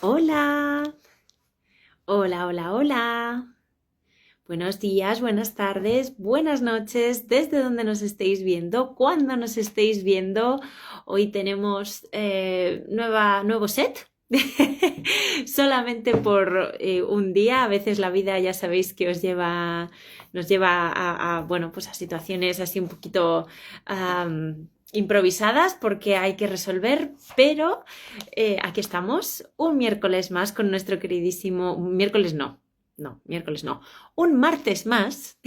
Hola, hola, hola, hola. Buenos días, buenas tardes, buenas noches, desde donde nos estéis viendo, cuando nos estéis viendo. Hoy tenemos nuevo set. Solamente por un día. A veces la vida ya sabéis que nos lleva bueno, pues a situaciones así un poquito improvisadas porque hay que resolver, pero aquí estamos un miércoles más con nuestro queridísimo, miércoles no, un martes más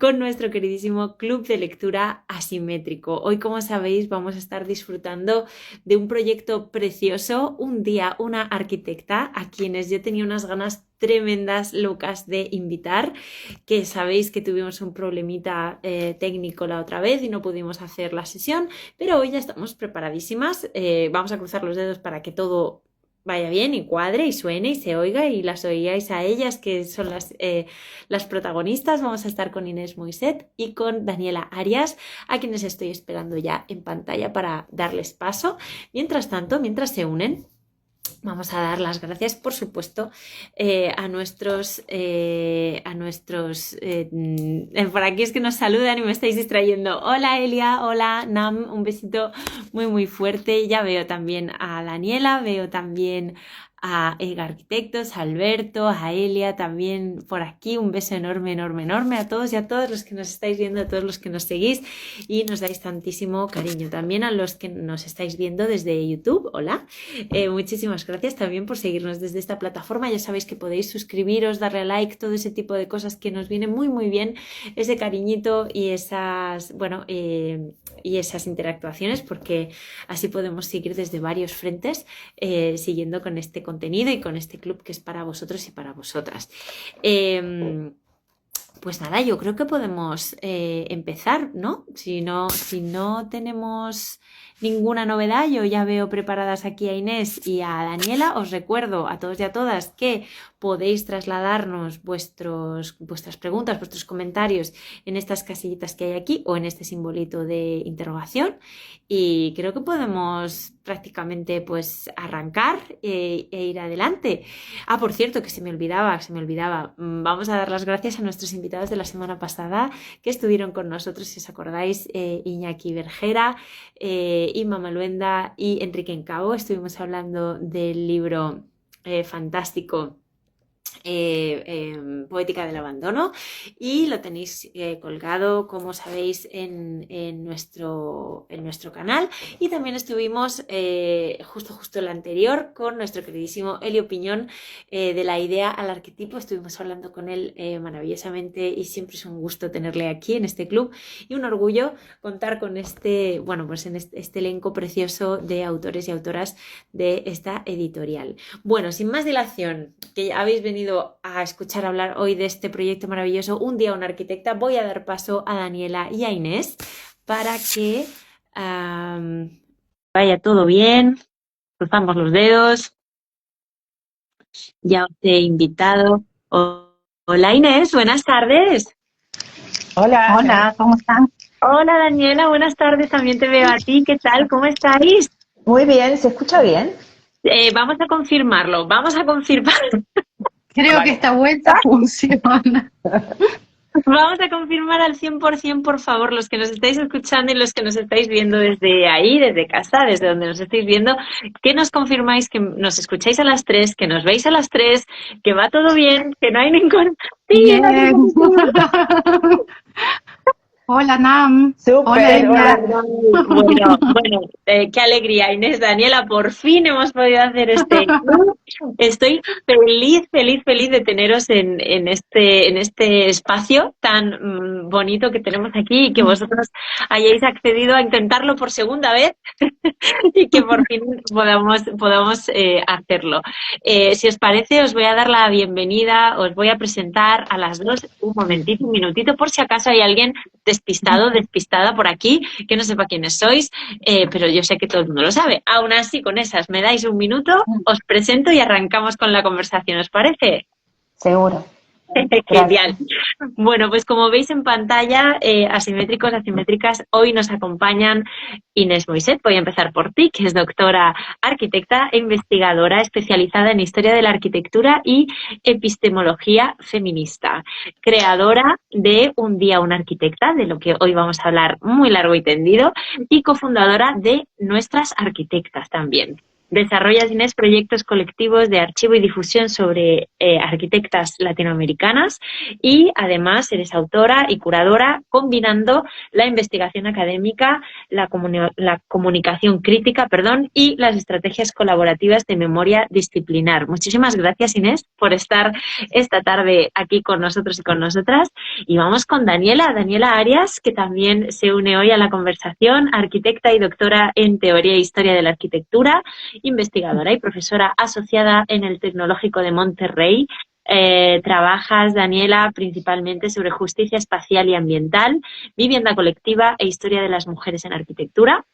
con nuestro queridísimo club de lectura asimétrico. Hoy, como sabéis, vamos a estar disfrutando de un proyecto precioso, un día una arquitecta a quienes yo tenía unas ganas tremendas, locas de invitar, que sabéis que tuvimos un problemita técnico la otra vez y no pudimos hacer la sesión, pero hoy ya estamos preparadísimas. Vamos a cruzar los dedos para que todo vaya bien y cuadre y suene y se oiga y las oigáis a ellas, que son las protagonistas. Vamos a estar con Inés Moiset y con Daniela Arias, a quienes estoy esperando ya en pantalla para darles paso. Mientras tanto, mientras se unen, vamos a dar las gracias, por supuesto, por aquí es que nos saludan y me estáis distrayendo. Hola Elia, hola Nam, un besito muy muy fuerte. Ya veo también a Daniela, veo también a Ega Arquitectos, a Alberto, a Elia también por aquí. Un beso enorme, enorme, enorme a todos y a todos los que nos estáis viendo, a todos los que nos seguís y nos dais tantísimo cariño. También a los que nos estáis viendo desde YouTube, hola. Muchísimas gracias también por seguirnos desde esta plataforma. Ya sabéis que podéis suscribiros, darle a like, todo ese tipo de cosas que nos viene muy muy bien, ese cariñito y esas interactuaciones, porque así podemos seguir desde varios frentes siguiendo con este contenido y con este club que es para vosotros y para vosotras. Pues nada, yo creo que podemos empezar, ¿no? Si no tenemos ninguna novedad, yo ya veo preparadas aquí a Inés y a Daniela. Os recuerdo a todos y a todas que podéis trasladarnos vuestras preguntas, vuestros comentarios en estas casillitas que hay aquí o en este simbolito de interrogación. Y creo que podemos prácticamente pues arrancar e ir adelante. Ah, por cierto, que se me olvidaba. Vamos a dar las gracias a nuestros invitados de la semana pasada que estuvieron con nosotros, si os acordáis, Iñaki Bergera, Inma Maluenda y Enrique Encabo. Estuvimos hablando del libro fantástico Poética del Abandono, y lo tenéis colgado, como sabéis, en nuestro canal. Y también estuvimos justo el anterior con nuestro queridísimo Elio Piñón, de la idea al arquetipo. Estuvimos hablando con él maravillosamente y siempre es un gusto tenerle aquí en este club y un orgullo contar con este elenco precioso de autores y autoras de esta editorial. Bueno, sin más dilación, que ya habéis venido a escuchar hablar hoy de este proyecto maravilloso, Un día una arquitecta, voy a dar paso a Daniela y a Inés para que vaya todo bien. Cruzamos los dedos. Ya os he invitado. Hola Inés, buenas tardes. Hola, Hola, ¿cómo están? Hola Daniela, buenas tardes. También te veo a ti. ¿Qué tal? ¿Cómo estáis? muy bien, ¿se escucha bien? Vamos a confirmarlo. Vamos a confirmar. Creo que Vale. esta vuelta funciona. Vamos a confirmar al 100%, por favor, los que nos estáis escuchando y los que nos estáis viendo desde ahí, desde casa, desde donde nos estáis viendo, que nos confirmáis que nos escucháis a las 3, que nos veis a las 3, que va todo bien, que no hay ningún... Sí, no hay Bien. ningún... Hola, Nam. Hola, Súper, Elia. hola. Bueno, qué alegría, Inés, Daniela, por fin hemos podido hacer este club. Estoy feliz de teneros en este espacio tan bonito que tenemos aquí y que vosotros hayáis accedido a intentarlo por segunda vez y que por fin podamos hacerlo. Si os parece, os voy a dar la bienvenida, os voy a presentar a las dos un momentito, un minutito, por si acaso hay alguien despistado, despistada por aquí, que no sepa quiénes sois, pero yo sé que todo el mundo lo sabe. Aún así, con esas, me dais un minuto, os presento y arrancamos con la conversación, ¿os parece? Seguro. Genial. Bueno, pues como veis en pantalla, asimétricos, asimétricas, hoy nos acompañan Inés Moiset. Voy a empezar por ti, que es doctora arquitecta e investigadora especializada en historia de la arquitectura y epistemología feminista, creadora de Un día una arquitecta, de lo que hoy vamos a hablar muy largo y tendido, y cofundadora de Nuestras Arquitectas también. Desarrollas, Inés, proyectos colectivos de archivo y difusión sobre arquitectas latinoamericanas y además eres autora y curadora combinando la investigación académica, la comunicación crítica, y las estrategias colaborativas de memoria disciplinar. Muchísimas gracias, Inés, por estar esta tarde aquí con nosotros y con nosotras. Y vamos con Daniela Arias, que también se une hoy a la conversación, arquitecta y doctora en teoría e historia de la arquitectura, investigadora y profesora asociada en el Tecnológico de Monterrey. Trabajas, Daniela, principalmente sobre justicia espacial y ambiental, vivienda colectiva e historia de las mujeres en arquitectura.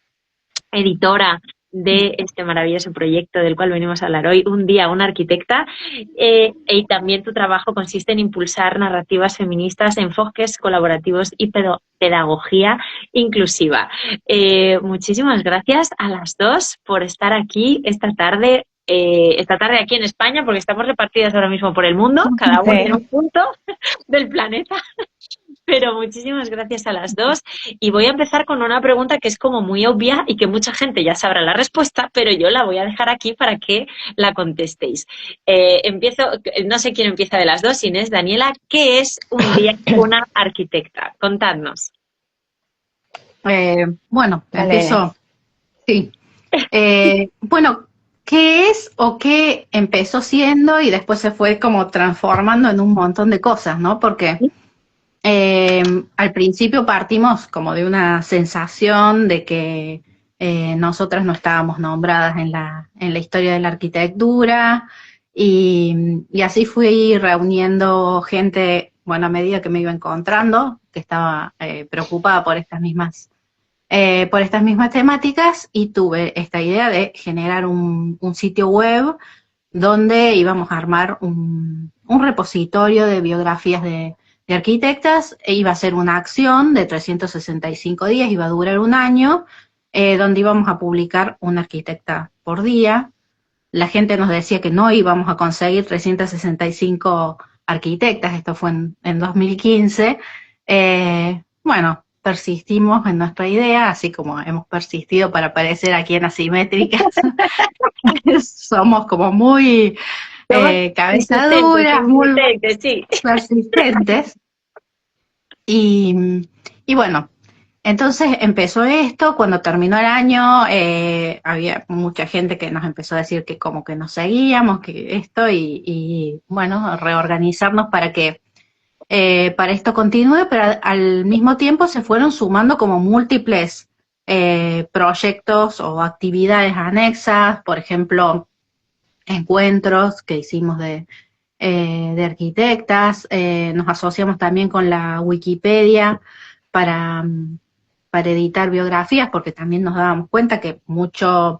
Editora de este maravilloso proyecto del cual venimos a hablar hoy, Un día una arquitecta, y también tu trabajo consiste en impulsar narrativas feministas, enfoques colaborativos y pedagogía inclusiva. Muchísimas gracias a las dos por estar aquí esta tarde aquí en España, porque estamos repartidas ahora mismo por el mundo, cada uno en un punto del planeta. Pero muchísimas gracias a las dos. Y voy a empezar con una pregunta que es como muy obvia y que mucha gente ya sabrá la respuesta, pero yo la voy a dejar aquí para que la contestéis. Empiezo, no sé quién empieza de las dos, Inés, Daniela, ¿qué es un día una arquitecta? Contadnos. Bueno, Dale. empiezo. Sí. Bueno, ¿qué es o qué empezó siendo y después se fue como transformando en un montón de cosas, ¿no? Porque al principio partimos como de una sensación de que nosotras no estábamos nombradas en la historia de la arquitectura y así fui reuniendo gente, bueno, a medida que me iba encontrando, que estaba preocupada por estas mismas temáticas, y tuve esta idea de generar un sitio web donde íbamos a armar un repositorio de biografías de arquitectas, e iba a ser una acción de 365 días, iba a durar un año, donde íbamos a publicar una arquitecta por día. La gente nos decía que no íbamos a conseguir 365 arquitectas, esto fue en 2015. Bueno, persistimos en nuestra idea, así como hemos persistido para aparecer aquí en Asimétricas. Somos como muy cabeza dura, muy persistentes. Y bueno, entonces empezó esto. Cuando terminó el año, había mucha gente que nos empezó a decir que como que nos seguíamos, que esto, y bueno, reorganizarnos para que para esto continúe, pero al mismo tiempo se fueron sumando como múltiples proyectos o actividades anexas, por ejemplo, encuentros que hicimos de arquitectas, nos asociamos también con la Wikipedia para editar biografías, porque también nos dábamos cuenta que muchos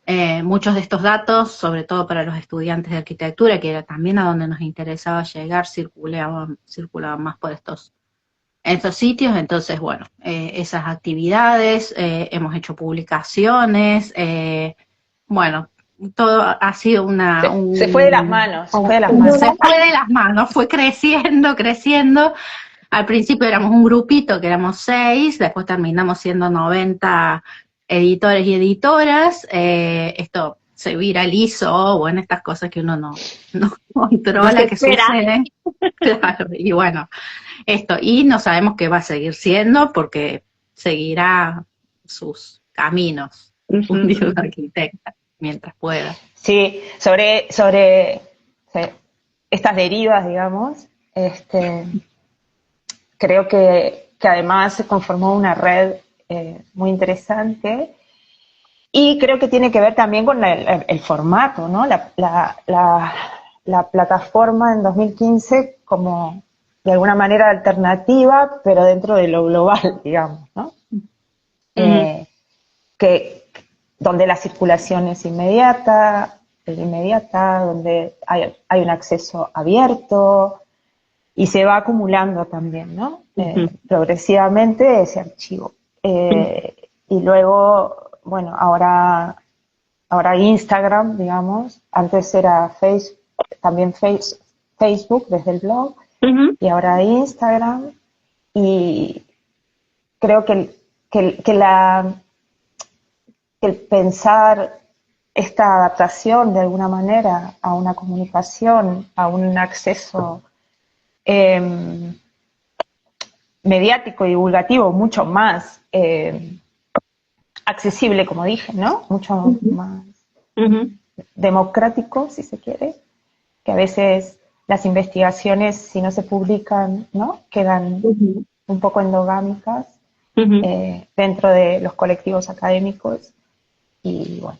de estos datos, sobre todo para los estudiantes de arquitectura, que era también a donde nos interesaba llegar, circulaban más por estos sitios. Entonces, bueno, esas actividades, hemos hecho publicaciones, bueno, todo ha sido se fue de las manos, fue creciendo. Al principio éramos un grupito que éramos 6, después terminamos siendo 90 editores y editoras. Esto se viralizó, bueno, estas cosas que uno no controla, que suceden. Claro, y bueno, y no sabemos qué va a seguir siendo, porque seguirá sus caminos, un día un arquitecta, mientras pueda. Sí, sobre estas derivas, digamos, creo que además se conformó una red muy interesante, y creo que tiene que ver también con el formato, ¿no? La plataforma en 2015 como de alguna manera alternativa, pero dentro de lo global, digamos, ¿no? Donde la circulación es inmediata, donde hay un acceso abierto, y se va acumulando también, ¿no? Progresivamente ese archivo. Y luego, bueno, ahora Instagram, digamos, antes era Facebook desde el blog, y ahora Instagram, y creo que el pensar esta adaptación de alguna manera a una comunicación, a un acceso mediático y divulgativo mucho más accesible, como dije, ¿no? Mucho más democrático, si se quiere, que a veces las investigaciones, si no se publican, ¿no? Quedan un poco endogámicas dentro de los colectivos académicos, y bueno.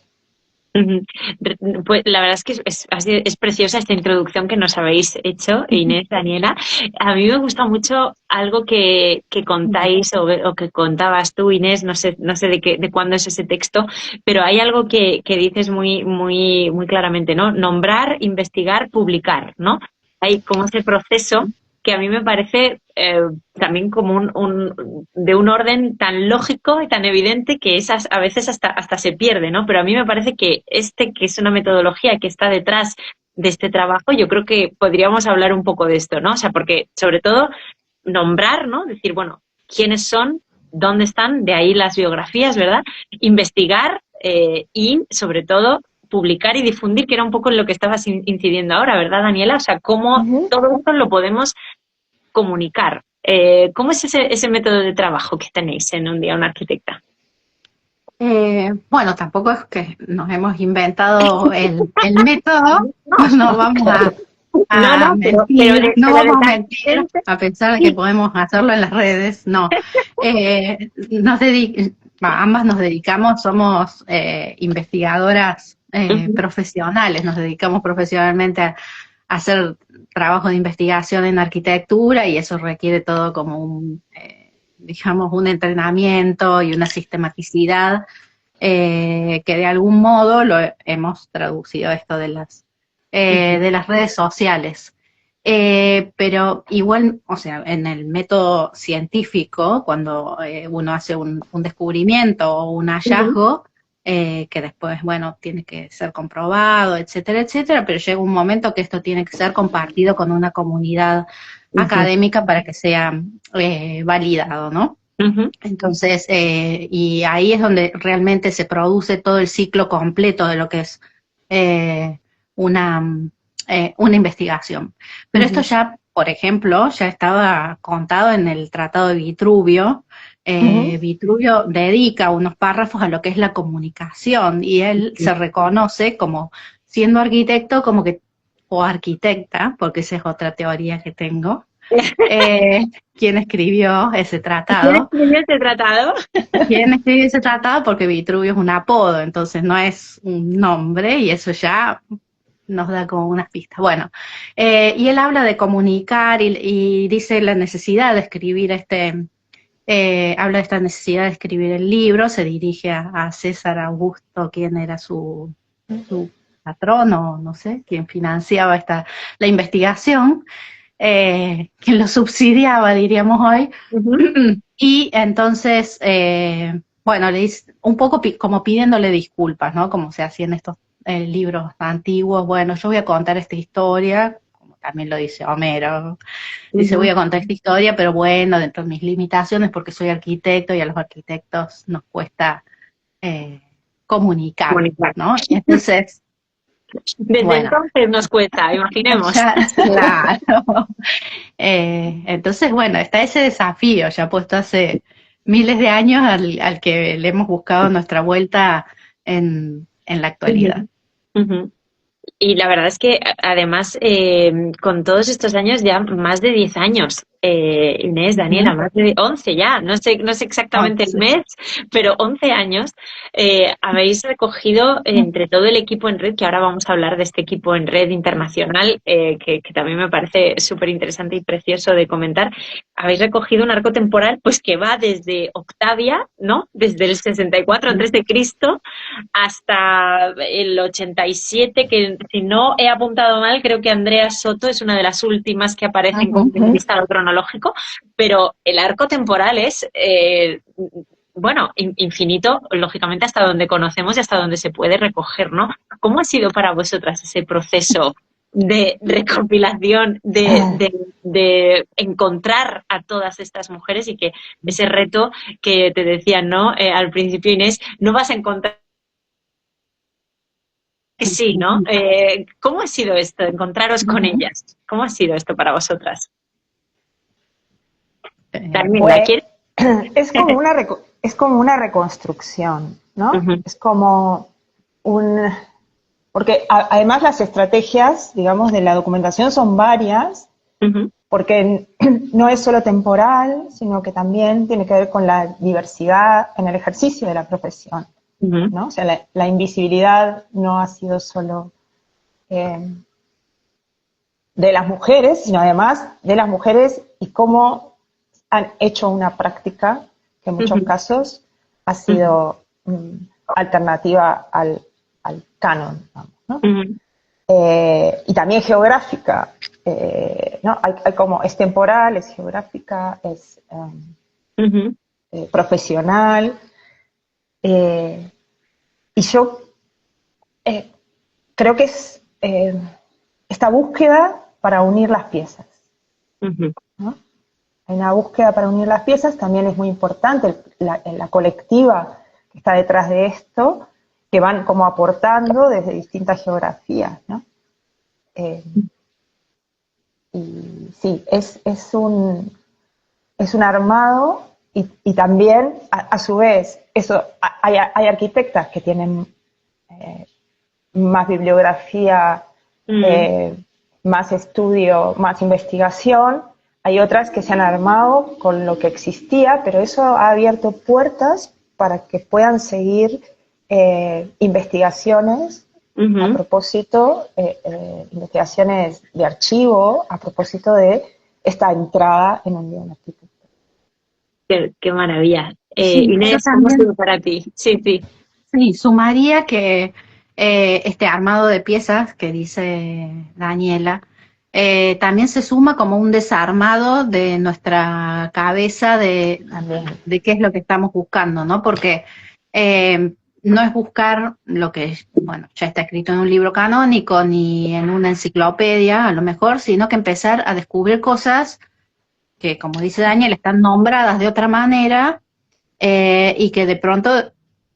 Pues la verdad es que es preciosa esta introducción que nos habéis hecho, Inés, Daniela. A mí me gusta mucho algo que contáis o que contabas tú, Inés, no sé de cuándo es ese texto, pero hay algo que dices muy claramente, ¿no? Nombrar, investigar, publicar, ¿no? Hay como ese proceso que a mí me parece también como de un orden tan lógico y tan evidente que a veces hasta se pierde, ¿no? Pero a mí me parece que que es una metodología que está detrás de este trabajo, yo creo que podríamos hablar un poco de esto, ¿no? O sea, porque sobre todo nombrar, ¿no? Decir, bueno, quiénes son, dónde están, de ahí las biografías, ¿verdad? Investigar y sobre todo publicar y difundir, que era un poco en lo que estabas incidiendo ahora, ¿verdad, Daniela? O sea, cómo todo esto lo podemos comunicar. ¿Cómo es ese método de trabajo que tenéis en Un Día Una Arquitecta? Bueno, tampoco es que nos hemos inventado el método, no vamos a mentir, no vamos a mentir, a pensar de que podemos hacerlo en las redes, no. Ambas nos dedicamos, somos investigadoras profesionales, nos dedicamos profesionalmente a hacer trabajo de investigación en arquitectura, y eso requiere todo como digamos, un entrenamiento y una sistematicidad que de algún modo lo hemos traducido esto de las redes sociales. Pero igual, o sea, en el método científico, cuando uno hace un descubrimiento o un hallazgo, que después, bueno, tiene que ser comprobado, etcétera, etcétera, pero llega un momento que esto tiene que ser compartido con una comunidad académica para que sea validado, ¿no? Entonces, y ahí es donde realmente se produce todo el ciclo completo de lo que es una investigación. Pero esto ya, por ejemplo, ya estaba contado en el Tratado de Vitruvio. Vitruvio dedica unos párrafos a lo que es la comunicación, y él se reconoce como, siendo arquitecto, como que, o arquitecta, porque esa es otra teoría que tengo. ¿Quién escribió ese tratado? ¿Quién escribió ese tratado? Porque Vitruvio es un apodo, entonces no es un nombre, y eso ya nos da como unas pistas. Bueno, y él habla de comunicar y dice la necesidad de escribir habla de esta necesidad de escribir el libro, se dirige a César Augusto, quien era su patrón, o no sé, quien financiaba la investigación, quien lo subsidiaba, diríamos hoy, y entonces, bueno, le dice, un poco como pidiéndole disculpas, ¿no? Como se hacía en estos libros antiguos. Bueno, yo voy a contar esta historia, como también lo dice Homero, dice, voy a contar esta historia, pero bueno, dentro de mis limitaciones, porque soy arquitecto y a los arquitectos nos cuesta comunicar, ¿no? Y entonces, desde entonces nos cuesta, imaginemos. Claro. Entonces, bueno, está ese desafío ya puesto hace miles de años al que le hemos buscado nuestra vuelta en la actualidad. Y la verdad es que además con todos estos años, ya más de 10 años, Inés, Daniela, más de 11 ya, no sé exactamente el mes, pero 11 años habéis recogido entre todo el equipo en red, que ahora vamos a hablar de este equipo en red internacional, que también me parece súper interesante y precioso de comentar. Habéis recogido un arco temporal pues que va desde Octavia, ¿no? Desde el 64 a.C. hasta el 87, que si no he apuntado mal, creo que Andrea Soto es una de las últimas que aparecen con un listado cronológico, pero el arco temporal es, bueno, infinito, lógicamente, hasta donde conocemos y hasta donde se puede recoger, ¿no? ¿Cómo ha sido para vosotras ese proceso de recopilación, de encontrar a todas estas mujeres y que ese reto que te decían, ¿no? Al principio, Inés, no vas a encontrar que sí, ¿no? ¿Cómo ha sido esto, encontraros con ellas? ¿Cómo ha sido esto para vosotras? Daniela, Pues, es como una reconstrucción, ¿no? Es como porque además las estrategias, digamos, de la documentación son varias, porque no es solo temporal, sino que también tiene que ver con la diversidad en el ejercicio de la profesión, ¿no? O sea, la invisibilidad no ha sido solo de las mujeres, sino además de las mujeres y cómo han hecho una práctica que en muchos casos ha sido alternativa al canon, ¿no? Y también geográfica, ¿no? Hay como, es temporal, es geográfica, es profesional, y yo creo que es esta búsqueda para unir las piezas, ¿no? Hay una búsqueda para unir las piezas, también es muy importante la colectiva que está detrás de esto, que van como aportando desde distintas geografías, ¿no? Y sí, es un armado y también, a su vez, hay arquitectas que tienen más bibliografía, más estudio, más investigación. Hay otras que se han armado con lo que existía, pero eso ha abierto puertas para que puedan seguir investigaciones a propósito, investigaciones de archivo, a propósito de esta entrada en un guion arquitectónico. Qué maravilla. Sí, Inés, ¿cómo ha sido para ti? Sí, sí. Sí, sumaría que este armado de piezas que dice Daniela, también se suma como un desarmado de nuestra cabeza de qué es lo que estamos buscando, ¿no? Porque no es buscar lo que, bueno, ya está escrito en un libro canónico ni en una enciclopedia, a lo mejor, sino que empezar a descubrir cosas que, como dice Daniela, están nombradas de otra manera y que de pronto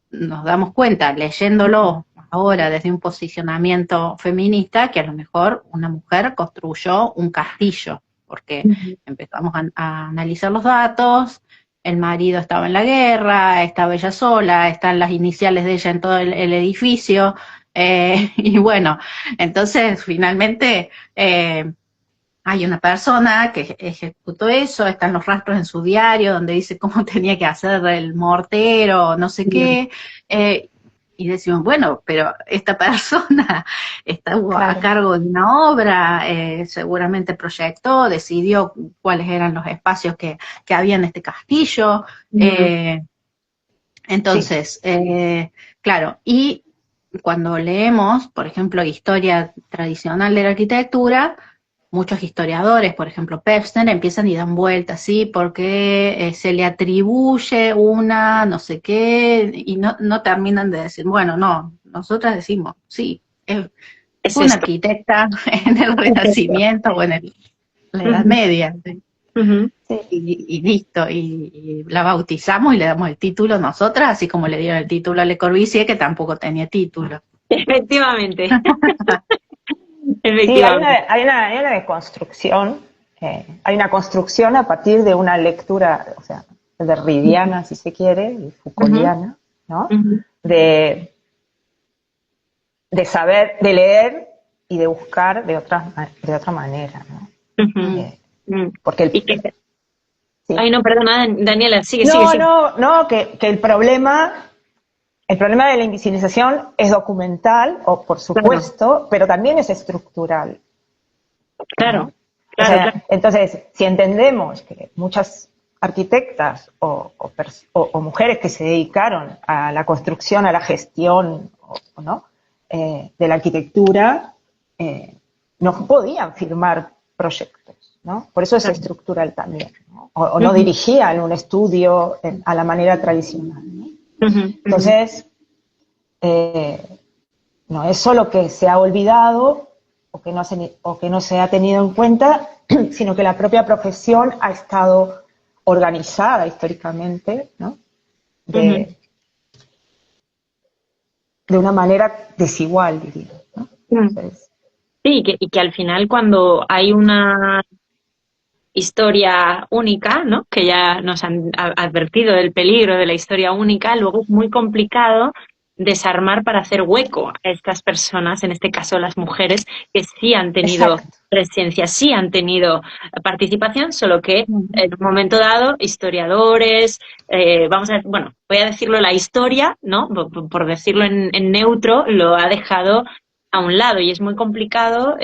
nos damos cuenta, leyéndolo ahora desde un posicionamiento feminista, que a lo mejor una mujer construyó un castillo, porque empezamos a analizar los datos, el marido estaba en la guerra, estaba ella sola, están las iniciales de ella en todo el edificio, y bueno, entonces finalmente hay una persona que ejecutó eso, están los rastros en su diario donde dice cómo tenía que hacer el mortero, no sé qué, y decimos, bueno, pero esta persona estuvo a cargo de una obra, seguramente proyectó, decidió cuáles eran los espacios que había en este castillo, entonces, claro, y cuando leemos, por ejemplo, historia tradicional de la arquitectura, muchos historiadores, por ejemplo Pevsner, empiezan y dan vueltas, ¿sí? Porque se le atribuye una no sé qué y no terminan de decir, bueno, no, nosotras decimos, sí, es una arquitecta en el Renacimiento o en la Edad Media, ¿sí? Y listo, y la bautizamos y le damos el título nosotras, así como le dieron el título a Le Corbusier, que tampoco tenía título. Efectivamente. Sí, hay una deconstrucción, hay una construcción a partir de una lectura, o sea, derridiana, si se quiere, Foucaultiana, ¿no? De saber, de leer y de buscar de otra manera, ¿no? Porque sí. Ay, no, perdona, Daniela, sigue. No, que el problema de la invisibilización es documental, o por supuesto, pero también es estructural. Claro, ¿no? claro, o sea, claro. Entonces, si entendemos que muchas arquitectas o mujeres que se dedicaron a la construcción, a la gestión, ¿no? De la arquitectura, no podían firmar proyectos, ¿no? Por eso es estructural también, ¿no? O no dirigían un estudio a la manera tradicional, ¿no? Entonces, no es solo que se ha olvidado o que no se ha tenido en cuenta, sino que la propia profesión ha estado organizada históricamente, ¿no? De una manera desigual, diría, ¿no? Entonces, sí, y que al final cuando hay una historia única, ¿no? Que ya nos han advertido del peligro de la historia única, luego es muy complicado desarmar para hacer hueco a estas personas, en este caso las mujeres, que sí han tenido presencia, sí han tenido participación, solo que en un momento dado, historiadores, voy a decirlo, la historia, ¿no? Por decirlo en neutro, lo ha dejado a un lado y es muy complicado,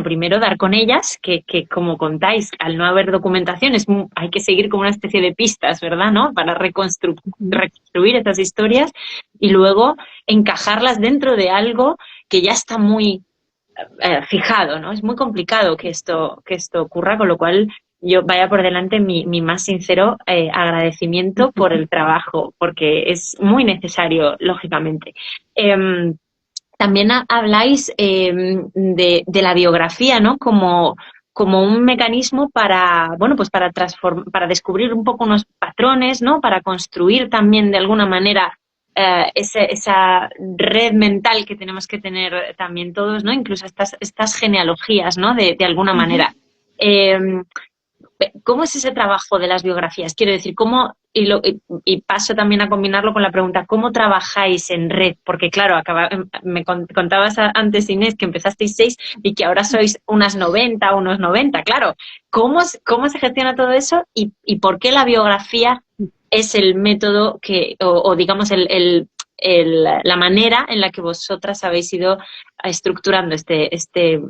primero dar con ellas, que como contáis, al no haber documentación hay que seguir como una especie de pistas, ¿verdad? ¿No? Para reconstruir estas historias y luego encajarlas dentro de algo que ya está muy fijado, ¿no? Es muy complicado que esto ocurra, con lo cual yo vaya por delante mi más sincero agradecimiento por el trabajo, porque es muy necesario, lógicamente. También habláis de la biografía, ¿no? Como un mecanismo para, para descubrir un poco unos patrones, ¿no? Para construir también de alguna manera esa red mental que tenemos que tener también todos, ¿no? Incluso estas genealogías, ¿no? De alguna manera. ¿Cómo es ese trabajo de las biografías? Quiero decir, y paso también a combinarlo con la pregunta, ¿cómo trabajáis en red? Porque claro, me contabas antes, Inés, que empezasteis 6 y que ahora sois unos 90, claro. ¿Cómo se gestiona todo eso y por qué la biografía es el método o digamos, la manera en la que vosotras habéis ido estructurando este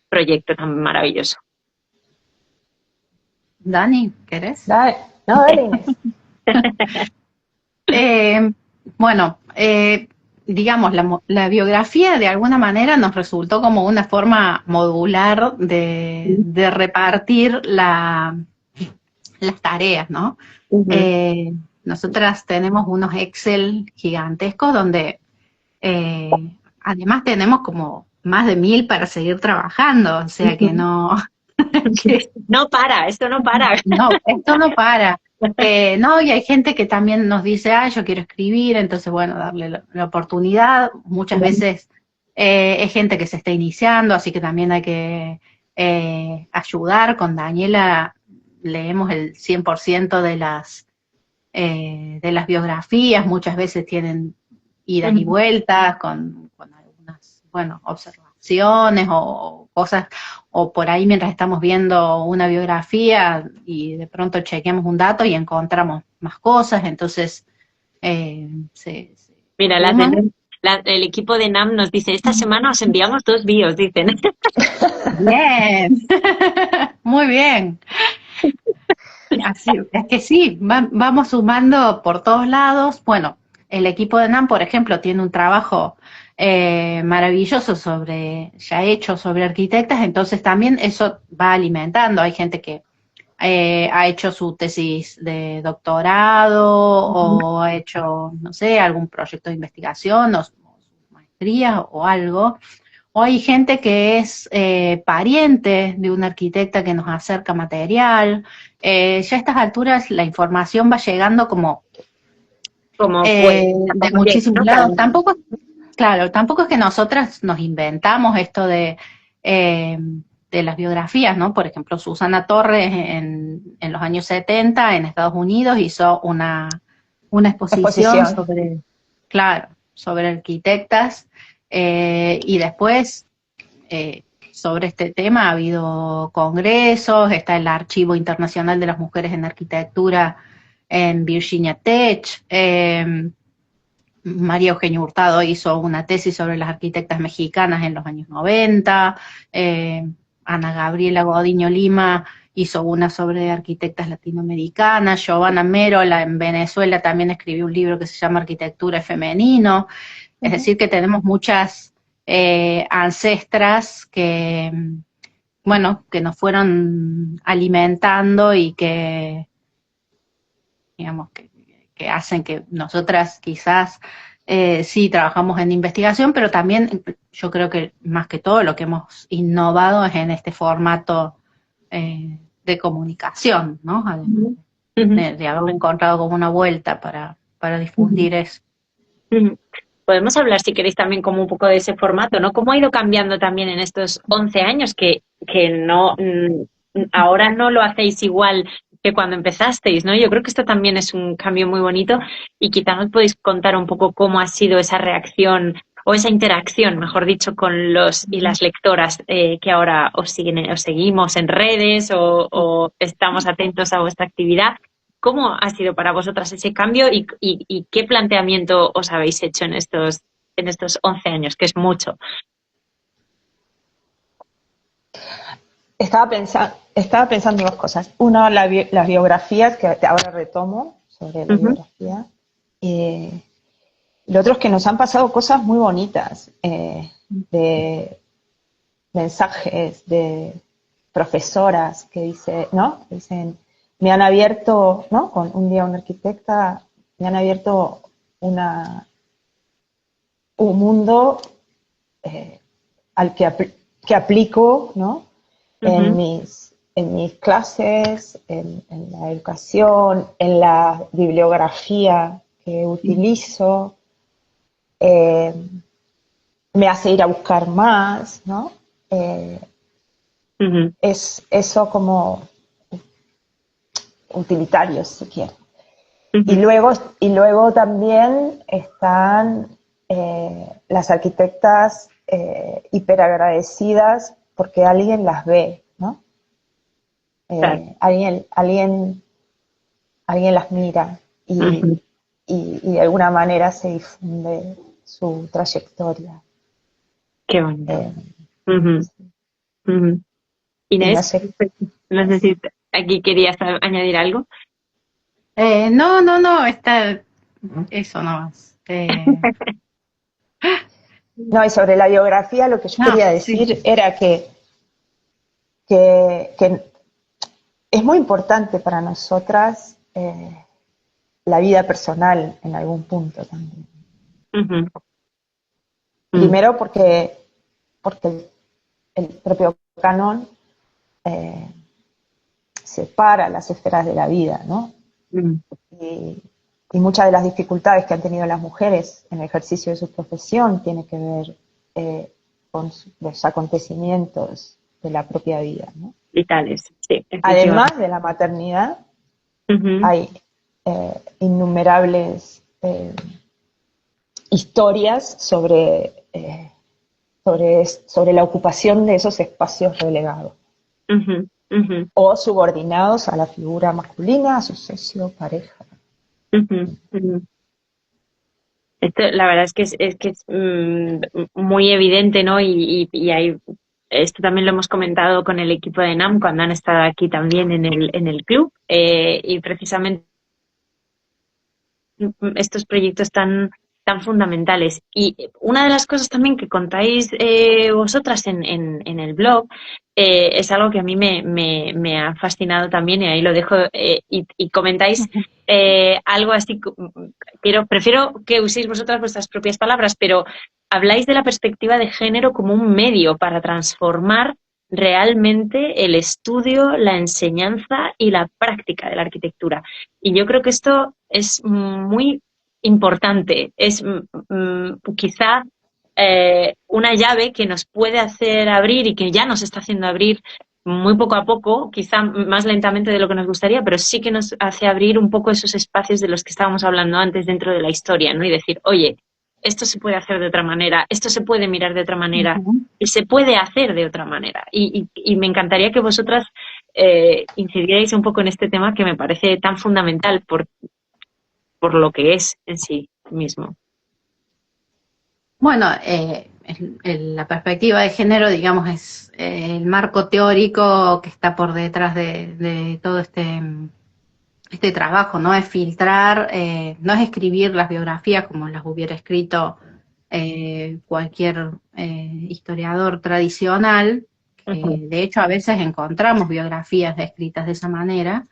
proyecto tan maravilloso? Dani, ¿querés? dale Inés. Digamos, la biografía de alguna manera nos resultó como una forma modular de repartir las tareas, ¿no? Nosotras tenemos unos Excel gigantescos donde además tenemos como más de 1000 para seguir trabajando, o sea que no... Esto no para. No, esto no para. Y hay gente que también nos dice, yo quiero escribir, entonces, bueno, darle la oportunidad. Muchas veces es gente que se está iniciando, así que también hay que ayudar. Con Daniela leemos el 100% de las biografías, muchas veces tienen idas y vueltas con algunas, observaciones o cosas, o por ahí mientras estamos viendo una biografía y de pronto chequeamos un dato y encontramos más cosas, entonces Mira, el equipo de NAM nos dice, esta semana os enviamos 2 bios, dicen. Bien, muy bien. Así, es que sí, vamos sumando por todos lados. Bueno, el equipo de NAM, por ejemplo, tiene un trabajo maravilloso ya hecho sobre arquitectas, entonces también eso va alimentando. Hay gente que ha hecho su tesis de doctorado o ha hecho, no sé, algún proyecto de investigación o maestría o algo. O hay gente que es pariente de una arquitecta que nos acerca material. Ya a estas alturas la información va llegando como de muchísimos lados. Tampoco es que nosotras nos inventamos esto de las biografías, ¿no? Por ejemplo, Susana Torres en los años 70 en Estados Unidos hizo una exposición sobre arquitectas. Y después, sobre este tema ha habido congresos, está el Archivo Internacional de las Mujeres en Arquitectura en Virginia Tech, María Eugenia Hurtado hizo una tesis sobre las arquitectas mexicanas en los años 90, Ana Gabriela Godiño Lima hizo una sobre arquitectas latinoamericanas, Giovanna Merola en Venezuela también escribió un libro que se llama Arquitectura Femenino. Es decir, que tenemos muchas ancestras que, bueno, que nos fueron alimentando y que, digamos, que hacen que nosotras quizás sí trabajamos en investigación, pero también yo creo que más que todo lo que hemos innovado es en este formato de comunicación, ¿no? Además de haberlo encontrado como una vuelta para difundir eso. Podemos hablar, si queréis, también como un poco de ese formato, ¿no? ¿Cómo ha ido cambiando también en estos 11 años que no, ahora no lo hacéis igual que cuando empezasteis, ¿no? Yo creo que esto también es un cambio muy bonito y quizá nos podéis contar un poco cómo ha sido esa reacción o esa interacción, mejor dicho, con los y las lectoras que ahora os siguen, os seguimos en redes o estamos atentos a vuestra actividad. ¿Cómo ha sido para vosotras ese cambio y qué planteamiento os habéis hecho en estos 11 años, que es mucho? Estaba pensando dos cosas. Una, las biografías, que ahora retomo sobre la biografía. Lo otro es que nos han pasado cosas muy bonitas, de mensajes de profesoras que dicen, me han abierto, ¿no? Con un día una arquitecta, me han abierto un mundo al que aplico, ¿no? En mis clases, en la educación, en la bibliografía que utilizo, me hace ir a buscar más, ¿no? Es eso como utilitarios, si quieren. Y luego también están las arquitectas hiperagradecidas porque alguien las ve, ¿no? Claro. Alguien las mira y de alguna manera se difunde su trayectoria. Qué bonito. Inés, no sé si aquí querías añadir algo. No, está eso nomás. No, y sobre la biografía lo que yo quería decir era que es muy importante para nosotras la vida personal en algún punto también. Primero porque el propio canon separa las esferas de la vida, ¿no? Y muchas de las dificultades que han tenido las mujeres en el ejercicio de su profesión tiene que ver con los acontecimientos de la propia vida, ¿no? Vitales, sí. Además de la maternidad, hay innumerables historias sobre la ocupación de esos espacios relegados o subordinados a la figura masculina, a su socio, pareja. Esto, la verdad es que es muy evidente, ¿no? Y hay, esto también lo hemos comentado con el equipo de NAM cuando han estado aquí también en el club, y precisamente estos proyectos tan fundamentales. Y una de las cosas también que contáis vosotras en el blog es algo que a mí me ha fascinado también, y ahí lo dejo, y comentáis algo así, prefiero que uséis vosotras vuestras propias palabras, pero habláis de la perspectiva de género como un medio para transformar realmente el estudio, la enseñanza y la práctica de la arquitectura. Y yo creo que esto es muy importante, es quizá una llave que nos puede hacer abrir y que ya nos está haciendo abrir muy poco a poco, quizá más lentamente de lo que nos gustaría, pero sí que nos hace abrir un poco esos espacios de los que estábamos hablando antes dentro de la historia, ¿no? Y decir, oye, esto se puede hacer de otra manera, esto se puede mirar de otra manera y se puede hacer de otra manera. Y me encantaría que vosotras incidierais un poco en este tema que me parece tan fundamental por lo que es en sí mismo. Bueno, la perspectiva de género, digamos, es el marco teórico que está por detrás de todo este trabajo, ¿no? Es filtrar, no es escribir las biografías como las hubiera escrito cualquier historiador tradicional, de hecho a veces encontramos biografías escritas de esa manera,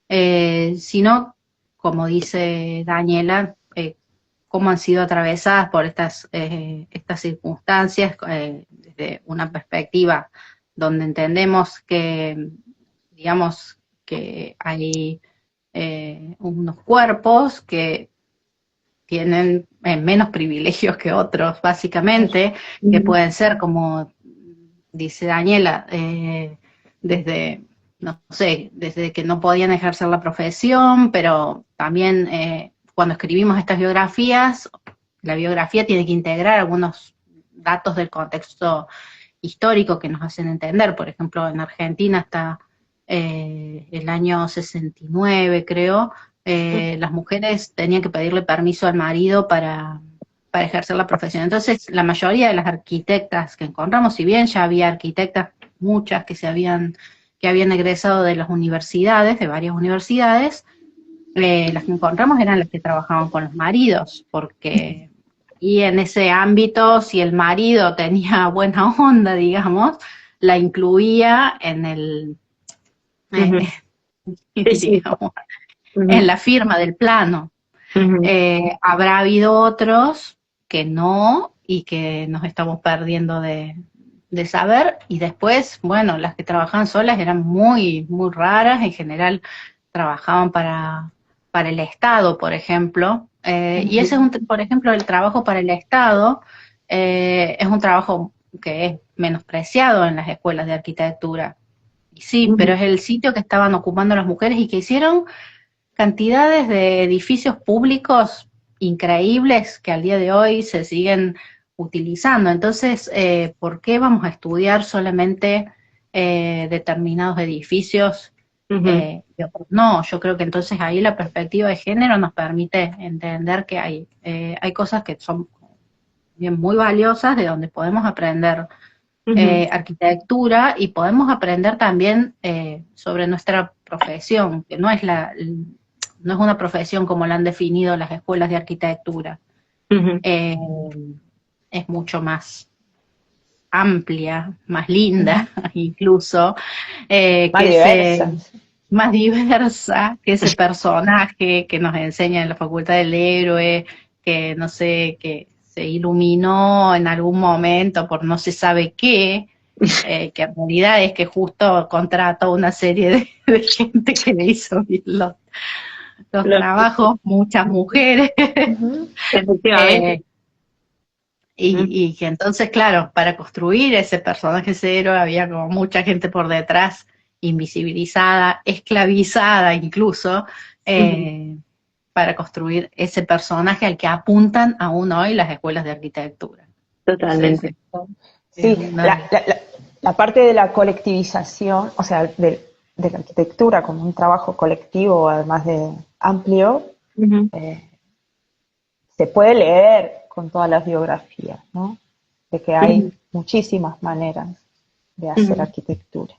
sino, como dice Daniela, cómo han sido atravesadas por estas circunstancias desde una perspectiva donde entendemos que, digamos, que hay unos cuerpos que tienen menos privilegios que otros, básicamente, que pueden ser, como dice Daniela, desde, no sé, desde que no podían ejercer la profesión, pero también cuando escribimos estas biografías, la biografía tiene que integrar algunos datos del contexto histórico que nos hacen entender. Por ejemplo, en Argentina hasta el año 69, creo, las mujeres tenían que pedirle permiso al marido para ejercer la profesión. Entonces, la mayoría de las arquitectas que encontramos, si bien ya había arquitectas, muchas que habían egresado de las universidades, de varias universidades, las que encontramos eran las que trabajaban con los maridos, porque y en ese ámbito, si el marido tenía buena onda, digamos, la incluía en el digamos, en la firma del plano. Habrá habido otros que no, y que nos estamos perdiendo de saber, y después, bueno, las que trabajaban solas eran muy, muy raras, en general trabajaban para el Estado, por ejemplo, y ese es, por ejemplo, el trabajo para el Estado es un trabajo que es menospreciado en las escuelas de arquitectura. Y sí, pero es el sitio que estaban ocupando las mujeres y que hicieron cantidades de edificios públicos increíbles que al día de hoy se siguen utilizando. Entonces, ¿por qué vamos a estudiar solamente determinados edificios? No, yo creo que entonces ahí la perspectiva de género nos permite entender que hay cosas que son bien muy valiosas, de donde podemos aprender arquitectura, y podemos aprender también sobre nuestra profesión, que no es una profesión como la han definido las escuelas de arquitectura. Es mucho más amplia, más linda, incluso, más diversa que ese personaje que nos enseña en la Facultad del Héroe, que no sé, que se iluminó en algún momento por no se sabe qué, que en realidad es que justo contrató una serie de gente que le hizo los trabajos, muchas mujeres. Efectivamente. Y que entonces, claro, para construir ese personaje cero había como mucha gente por detrás, invisibilizada, esclavizada incluso, para construir ese personaje al que apuntan aún hoy las escuelas de arquitectura. Totalmente. Sí, la parte de la colectivización, o sea, de la arquitectura como un trabajo colectivo, además de amplio, se puede leer con todas las biografías, ¿no? De que hay muchísimas maneras de hacer arquitectura.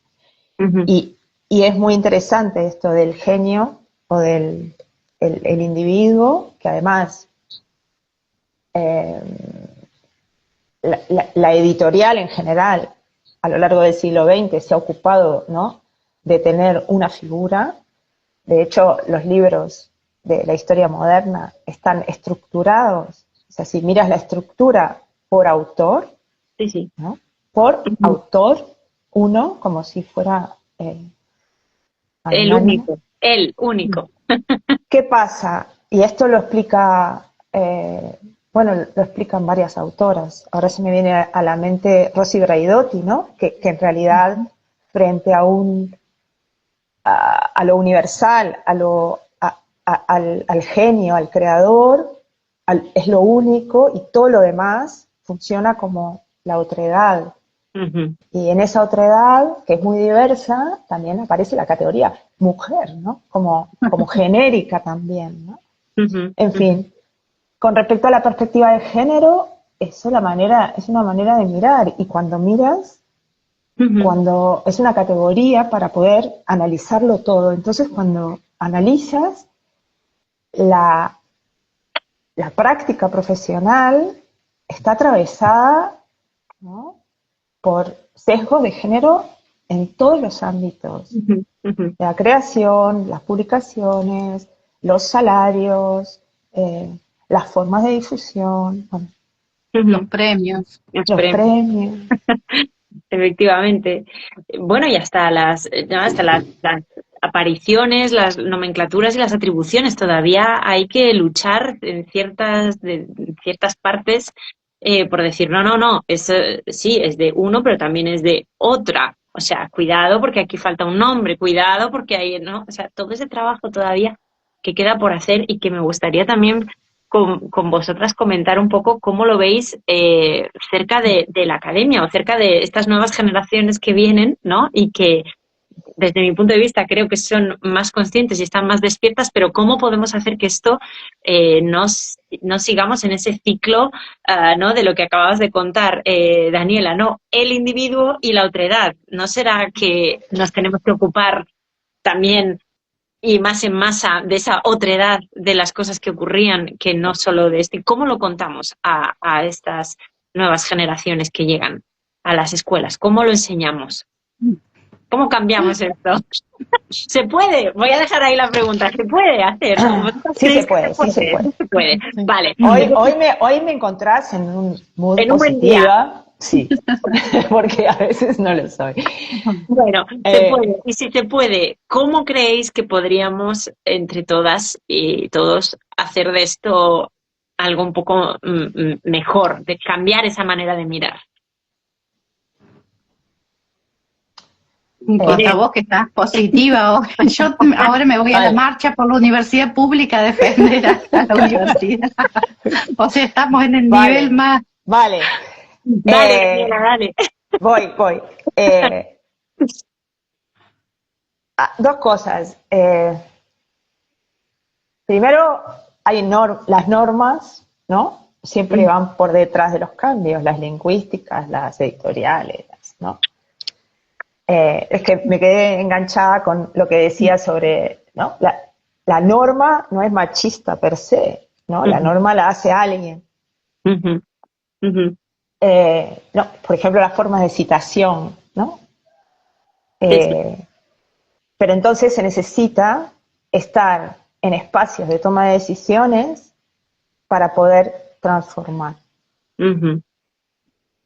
Y es muy interesante esto del genio o del el individuo, que además la editorial en general a lo largo del siglo XX se ha ocupado, ¿no?, de tener una figura. De hecho, los libros de la historia moderna están estructurados. O sea, si miras la estructura por autor, ¿no?, por autor, uno, como si fuera el único. ¿Qué pasa? Y esto lo explica, lo explican varias autoras. Ahora se me viene a la mente Rosy Braidotti, ¿no?, que en realidad, frente a lo universal, al genio, al creador, es lo único, y todo lo demás funciona como la otredad. Y en esa otredad, que es muy diversa, también aparece la categoría mujer, ¿no?, como genérica también, ¿no? En fin, con respecto a la perspectiva de género, es una manera de mirar, y cuando miras, cuando es una categoría para poder analizarlo todo. Entonces, cuando analizas la práctica profesional, está atravesada, ¿no?, por sesgos de género en todos los ámbitos. La creación, las publicaciones, los salarios, las formas de difusión, bueno, Los premios. los premios. Efectivamente. Bueno, y hasta las apariciones, las nomenclaturas y las atribuciones. Todavía hay que luchar en ciertas partes por decir, no, eso sí, es de uno, pero también es de otra. O sea, cuidado porque aquí falta un nombre, cuidado porque hay, ¿no? O sea, todo ese trabajo todavía que queda por hacer y que me gustaría también con vosotras comentar un poco cómo lo veis cerca de la academia o cerca de estas nuevas generaciones que vienen, ¿no? Y que desde mi punto de vista creo que son más conscientes y están más despiertas, pero cómo podemos hacer que esto no sigamos en ese ciclo, ¿no?, de lo que acababas de contar, Daniela, ¿no? El individuo y la otredad. ¿No será que nos tenemos que ocupar también y más en masa de esa otredad de las cosas que ocurrían, que no solo de este? ¿Cómo lo contamos a estas nuevas generaciones que llegan a las escuelas? ¿Cómo lo enseñamos? ¿Cómo cambiamos esto? ¿Se puede? Voy a dejar ahí la pregunta. ¿Se puede hacer? Sí se puede, sí se puede. Sí se puede. Vale. Hoy me encontrás en un mood En un buen día. positiva, sí, porque a veces no lo soy. Bueno, se puede. Y si se puede, ¿cómo creéis que podríamos, entre todas y todos, hacer de esto algo un poco mejor, de cambiar esa manera de mirar? Contra vos que estás positiva, yo ahora me voy a la marcha por la universidad pública a defender a la universidad. O sea, estamos en el nivel más. Vale. Dale, Daniela, dale. Voy. Dos cosas. Primero, las normas, ¿no? Siempre van por detrás de los cambios, las lingüísticas, las editoriales, ¿no? Es que me quedé enganchada con lo que decía sobre, ¿no?, la norma no es machista per se, ¿no? La norma la hace alguien. No, por ejemplo, las formas de citación, ¿no? Pero entonces se necesita estar en espacios de toma de decisiones para poder transformar.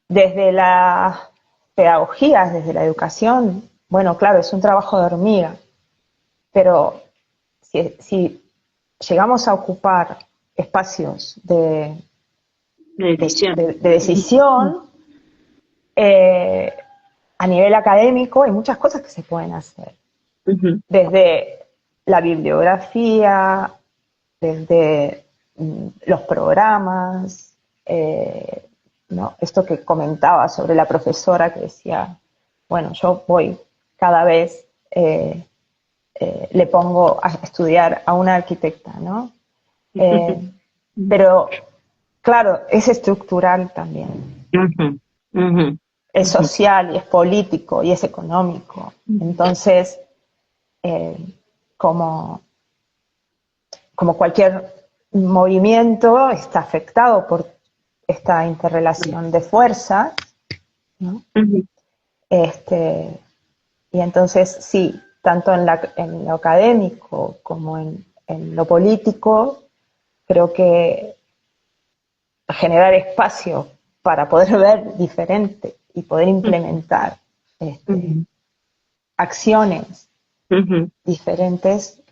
Desde la pedagogías, desde la educación, bueno, claro, es un trabajo de hormiga, pero si llegamos a ocupar espacios de decisión, a nivel académico hay muchas cosas que se pueden hacer. Desde la bibliografía, desde los programas, ¿no? Esto que comentaba sobre la profesora que decía, bueno, yo voy cada vez, le pongo a estudiar a una arquitecta, ¿no? Pero, claro, es estructural también. Es social y es político y es económico. Entonces, como cualquier movimiento, está afectado por esta interrelación de fuerzas, ¿no? Y entonces, sí, tanto en lo académico como en lo político, creo que generar espacio para poder ver diferente y poder implementar acciones diferentes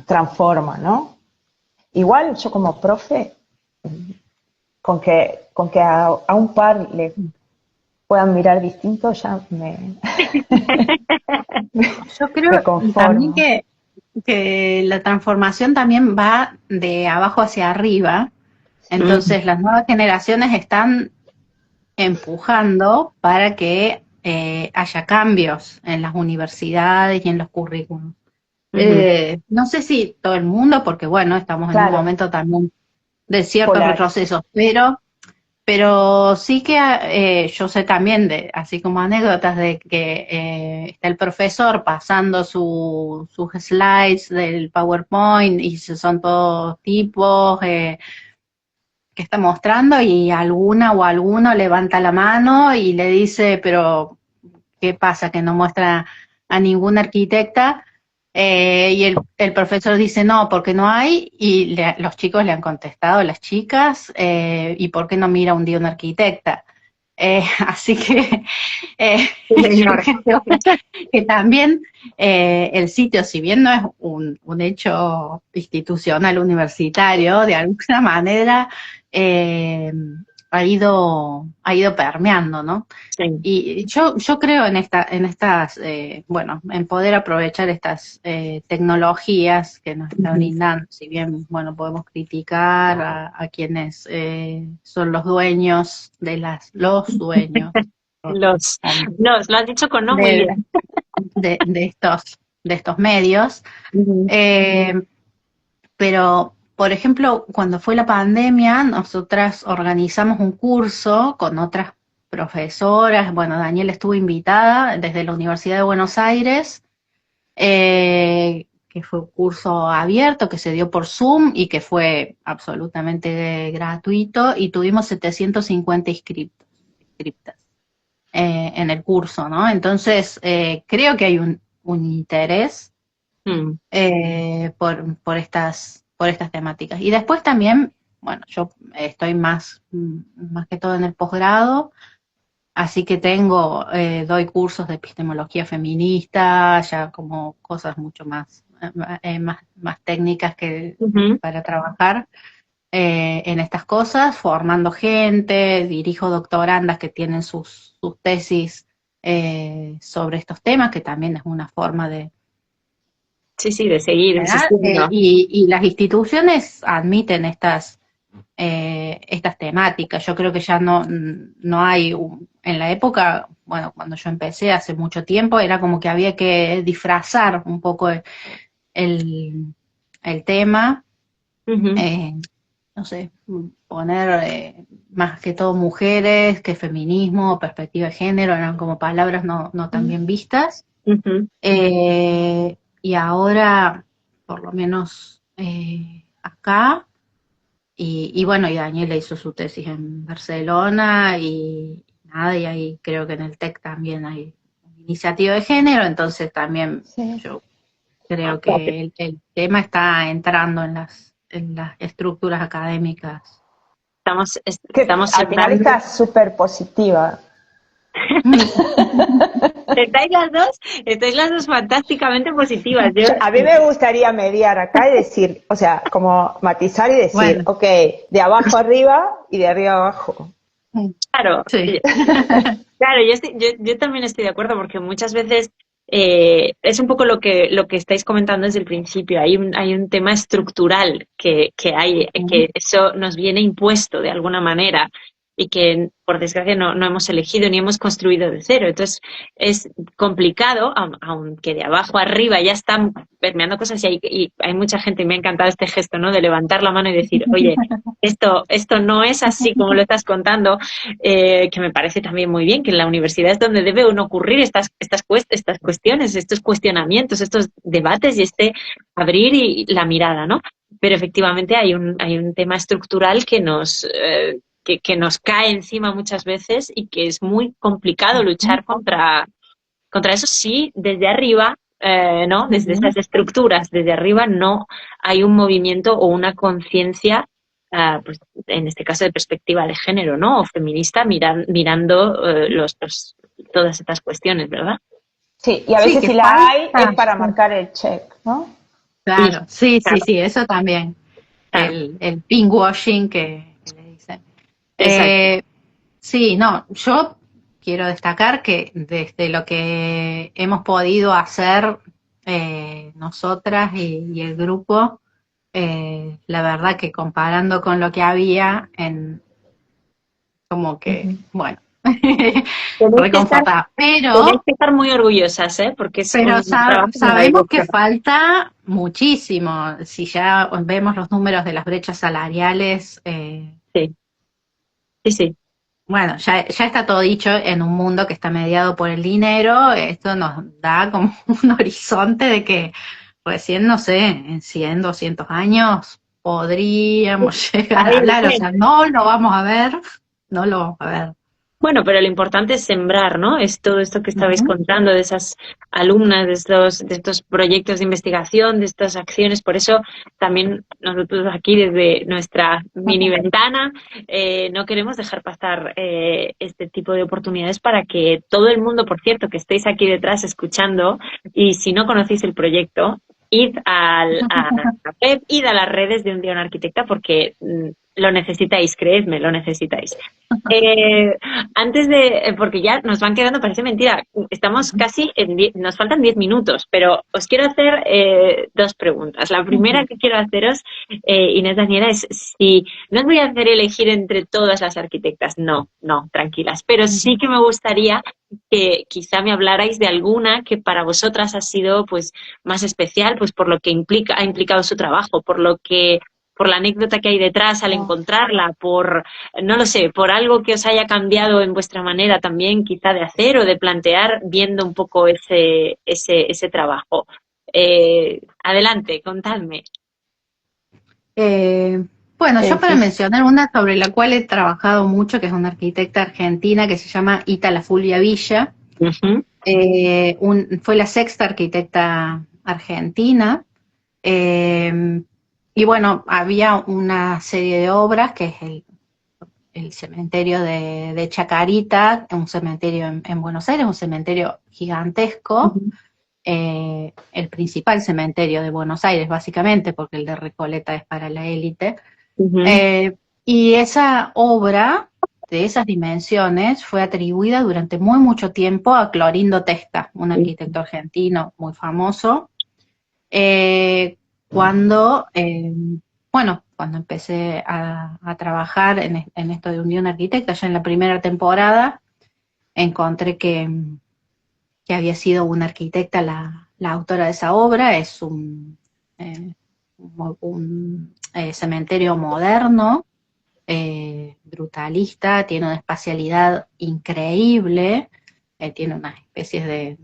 transforma, ¿no? Igual yo como profe, con que a un par le puedan mirar distinto, ya Yo creo también que la transformación también va de abajo hacia arriba. Entonces las nuevas generaciones están empujando para que haya cambios en las universidades y en los currículums. No sé si todo el mundo, porque bueno, estamos en un momento también de ciertos retrocesos, pero sí que yo sé también, así como anécdotas, de que está el profesor pasando sus slides del PowerPoint y son todos tipos, que está mostrando y alguna o alguno levanta la mano y le dice, pero ¿qué pasa? Que no muestra a ninguna arquitecta. Y el profesor dice, no, porque no hay, y los chicos le han contestado, las chicas, ¿y por qué no mira un día una arquitecta? Así que yo creo que también el sitio, si bien no es un hecho institucional universitario, de alguna manera ha ido permeando, ¿no? Sí. Y yo creo en estas, bueno, en poder aprovechar estas tecnologías que nos están brindando, si bien, bueno, podemos criticar a quienes son los dueños los dueños Lo has dicho con no muy de, bien. de estos medios, pero, por ejemplo, cuando fue la pandemia, nosotras organizamos un curso con otras profesoras. Bueno, Daniel estuvo invitada desde la Universidad de Buenos Aires, que fue un curso abierto que se dio por Zoom y que fue absolutamente gratuito, y tuvimos 750 inscriptas en el curso, ¿no? Entonces, creo que hay un interés por estas temáticas. Y después también, bueno, yo estoy más que todo en el posgrado, así que doy cursos de epistemología feminista, ya como cosas mucho más técnicas que para trabajar en estas cosas, formando gente, dirijo doctorandas que tienen sus tesis sobre estos temas, que también es una forma de Sí, de seguir insistiendo. y las instituciones admiten estas temáticas. Yo creo que ya no hay, en la época, bueno, cuando yo empecé hace mucho tiempo, era como que había que disfrazar un poco el tema, no sé, poner más que todo mujeres, que feminismo, perspectiva de género, eran como palabras no tan bien vistas. Y ahora, por lo menos acá, y bueno, y Daniela hizo su tesis en Barcelona, y nada, y ahí creo que en el TEC también hay iniciativa de género, entonces también yo creo que el tema está entrando en las estructuras académicas. Estamos al final está súper positiva. Estáis las dos fantásticamente positivas. A mí me gustaría mediar acá y decir, o sea, como matizar y decir, bueno, ok, de abajo arriba y de arriba abajo. Claro, sí. Claro, yo también estoy de acuerdo, porque muchas veces es un poco lo que estáis comentando desde el principio. Hay un tema estructural que eso nos viene impuesto de alguna manera, y que por desgracia no hemos elegido ni hemos construido de cero. Entonces es complicado, aunque de abajo arriba ya están permeando cosas, y hay mucha gente, y me ha encantado este gesto, ¿no?, de levantar la mano y decir, oye, esto no es así como lo estás contando, que me parece también muy bien, que en la universidad es donde deben ocurrir estas cuestiones, estos cuestionamientos, estos debates, y abrir la mirada, ¿no? Pero efectivamente hay un tema estructural que nos cae encima muchas veces, y que es muy complicado luchar contra eso. Sí, desde arriba, ¿no? Desde esas estructuras, desde arriba, no hay un movimiento o una conciencia, pues, en este caso de perspectiva de género, ¿no?, o feminista, mirando todas estas cuestiones, ¿verdad? Sí, y a veces si la hay es para marcar el check, ¿no? Claro, sí, eso también. Claro. El pinkwashing que le dicen. Sí, no, yo quiero destacar que desde lo que hemos podido hacer nosotras y el grupo, la verdad que comparando con lo que había, como que, bueno, reconfortada. Pero tenéis que estar muy orgullosas, porque sabemos que falta muchísimo. Si ya vemos los números de las brechas salariales, sí. Bueno, ya está todo dicho en un mundo que está mediado por el dinero. Esto nos da como un horizonte de que recién, no sé, en 100, 200 años podríamos llegar a Ahí, hablar, o bueno. sea, no lo vamos a ver, no lo vamos a ver. Bueno, pero lo importante es sembrar, ¿no? Es todo esto que estabais Ujú. contando de esas alumnas, de estos proyectos de investigación, de estas acciones. Por eso también nosotros aquí desde nuestra mini ventana no queremos dejar pasar este tipo de oportunidades para que todo el mundo, por cierto, que estéis aquí detrás escuchando, y si no conocéis el proyecto, id a la web, id a las redes de Un Día Una Arquitecta porque lo necesitáis, creedme, lo necesitáis. Eh, Antes de, porque ya nos van quedando, parece mentira, estamos casi nos faltan 10 minutos, pero os quiero hacer dos preguntas. La primera que quiero haceros, Inés, Daniela, es si no os voy a hacer elegir entre todas las arquitectas, no, no, tranquilas, pero sí que me gustaría que quizá me hablarais de alguna que para vosotras ha sido pues más especial, pues por lo que ha implicado su trabajo, por la anécdota que hay detrás al encontrarla, no lo sé, por algo que os haya cambiado en vuestra manera también quizá de hacer o de plantear viendo un poco ese trabajo. Adelante, contadme. Bueno, yo para Difícil. mencionar una sobre la cual he trabajado mucho, que es una arquitecta argentina que se llama Ítala Fulvia Villa. Uh-huh. Fue la sexta arquitecta argentina. Y bueno, había una serie de obras que es el cementerio de Chacarita, un cementerio en Buenos Aires, un cementerio gigantesco, el principal cementerio de Buenos Aires, básicamente, porque el de Recoleta es para la élite. Uh-huh. Y esa obra de esas dimensiones fue atribuida durante muy mucho tiempo a Clorindo Testa, un arquitecto argentino muy famoso. Cuando, cuando empecé a trabajar en esto de Un Día Una Arquitecta, ya en la primera temporada, encontré que había sido una arquitecta la autora de esa obra. Es un cementerio moderno, brutalista, tiene una espacialidad increíble, tiene unas especies de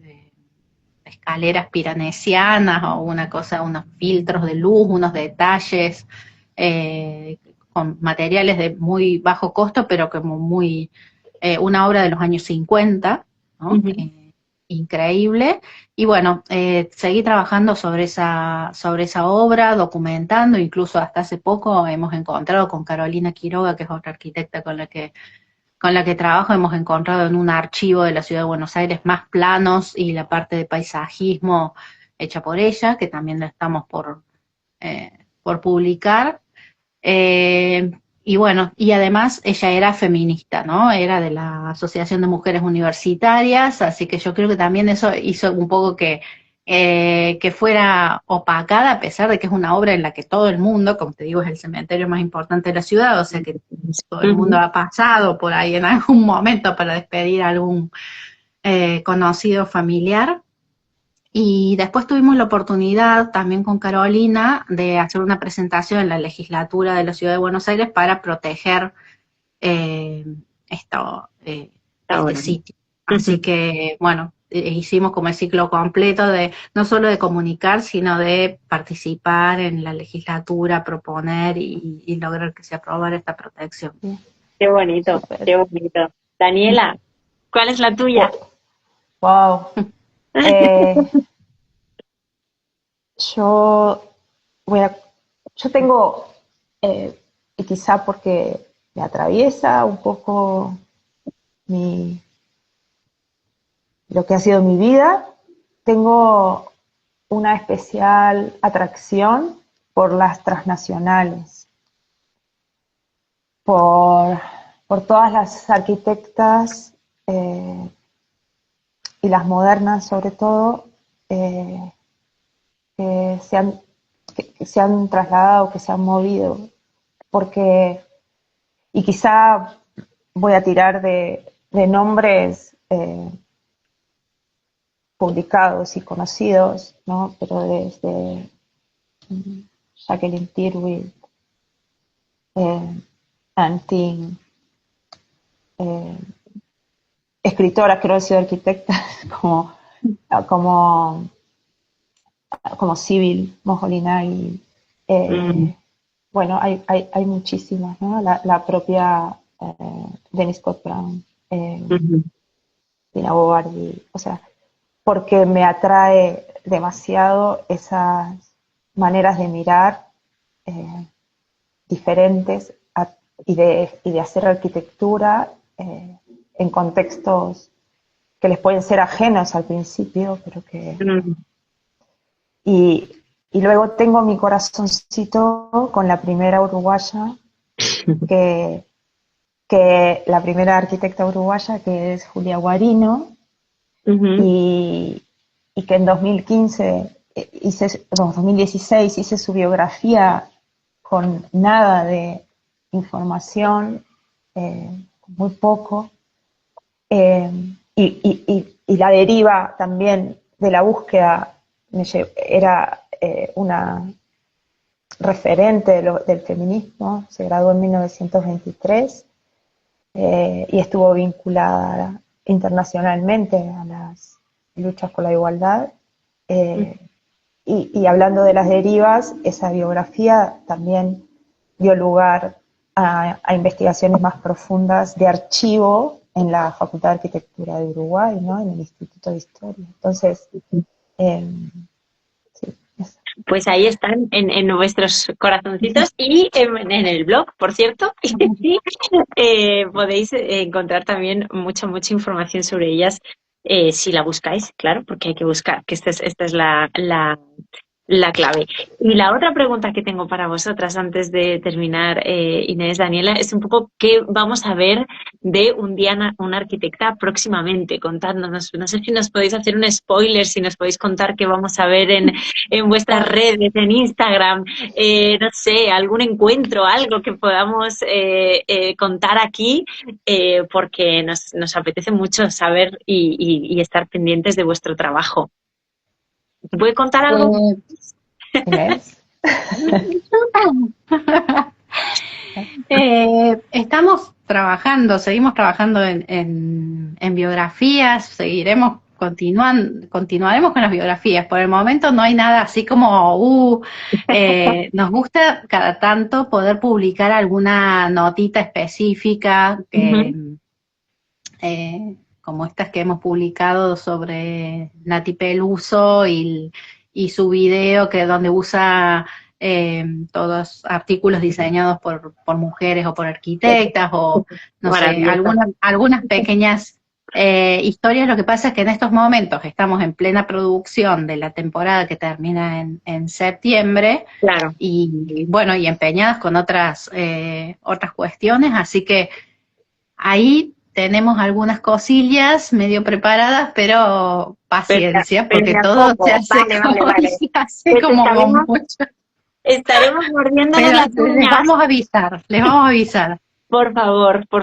escaleras piranesianas o una cosa, unos filtros de luz, unos detalles, con materiales de muy bajo costo, pero como muy, una obra de los años 50, ¿no? Uh-huh. Increíble. Y bueno, seguí trabajando sobre esa obra, documentando, incluso hasta hace poco hemos encontrado con Carolina Quiroga, que es otra arquitecta con la que trabajo, hemos encontrado en un archivo de la Ciudad de Buenos Aires más planos y la parte de paisajismo hecha por ella, que también la estamos por publicar. Y bueno, y además ella era feminista, ¿no? Era de la Asociación de Mujeres Universitarias, así que yo creo que también eso hizo un poco que fuera opacada, a pesar de que es una obra en la que todo el mundo, como te digo, es el cementerio más importante de la ciudad, o sea que todo el mundo ha pasado por ahí en algún momento para despedir a algún conocido familiar. Y después tuvimos la oportunidad también con Carolina de hacer una presentación en la legislatura de la Ciudad de Buenos Aires para proteger este Ahora. sitio. Así que, bueno, hicimos como el ciclo completo de no solo de comunicar, sino de participar en la legislatura, proponer y lograr que se aprobara esta protección. Qué bonito, Súper. qué bonito. Daniela, ¿cuál es la tuya? Wow. Yo yo tengo, y quizá porque me atraviesa un poco lo que ha sido mi vida, tengo una especial atracción por las transnacionales, por todas las arquitectas y las modernas sobre todo, que se han trasladado, que se han movido, porque, y quizá voy a tirar de nombres publicados y conocidos, ¿no? Pero desde Jacqueline Tirwitz, Anne Ting, escritoras que no han sido arquitectas, como Sibyl Moholy-Nagy, bueno, hay muchísimas, ¿no? La propia Denise Scott Brown, Ujú. Tina Bobardi, o sea, porque me atrae demasiado esas maneras de mirar diferentes y de hacer arquitectura en contextos que les pueden ser ajenos al principio, pero que... Mm. Y, y luego tengo mi corazoncito con la primera uruguaya, que, que la primera arquitecta uruguaya, que es Julia Guarino, Ujú. y que en 2015 2016 hice su biografía con nada de información, muy poco, eh, y la deriva también de la búsqueda era una referente del feminismo, se graduó en 1923 y estuvo vinculada internacionalmente a las luchas por la igualdad. Eh, y hablando de las derivas, esa biografía también dio lugar a investigaciones más profundas de archivo en la Facultad de Arquitectura de Uruguay, ¿no? En el Instituto de Historia. Entonces, sí, eso. Pues ahí están en vuestros corazoncitos y en el blog, por cierto. Y, podéis encontrar también mucha información sobre ellas si la buscáis, claro, porque hay que buscar, que esta es la clave. Y la otra pregunta que tengo para vosotras antes de terminar, Inés, Daniela, es un poco qué vamos a ver de Un día una arquitecta próximamente. Contádnos, no sé si nos podéis hacer un spoiler, si nos podéis contar qué vamos a ver en vuestras redes, en Instagram, no sé, algún encuentro, algo que podamos contar aquí, porque nos apetece mucho saber y estar pendientes de vuestro trabajo. ¿Puede contar algo? Inés. Estamos trabajando, seguimos trabajando en biografías, continuaremos con las biografías. Por el momento no hay nada así como, nos gusta cada tanto poder publicar alguna notita específica, como estas que hemos publicado sobre Nati Peluso y su video donde usa todos artículos diseñados por mujeres o por arquitectas o no sé, algunas pequeñas historias. Lo que pasa es que en estos momentos estamos en plena producción de la temporada que termina en septiembre. Claro. Y bueno, y empeñadas con otras cuestiones, así que ahí tenemos algunas cosillas medio preparadas, pero paciencia, porque todo se hace se hace como con mucho. Estaremos mordiéndonos las uñas. Les vamos a avisar. Por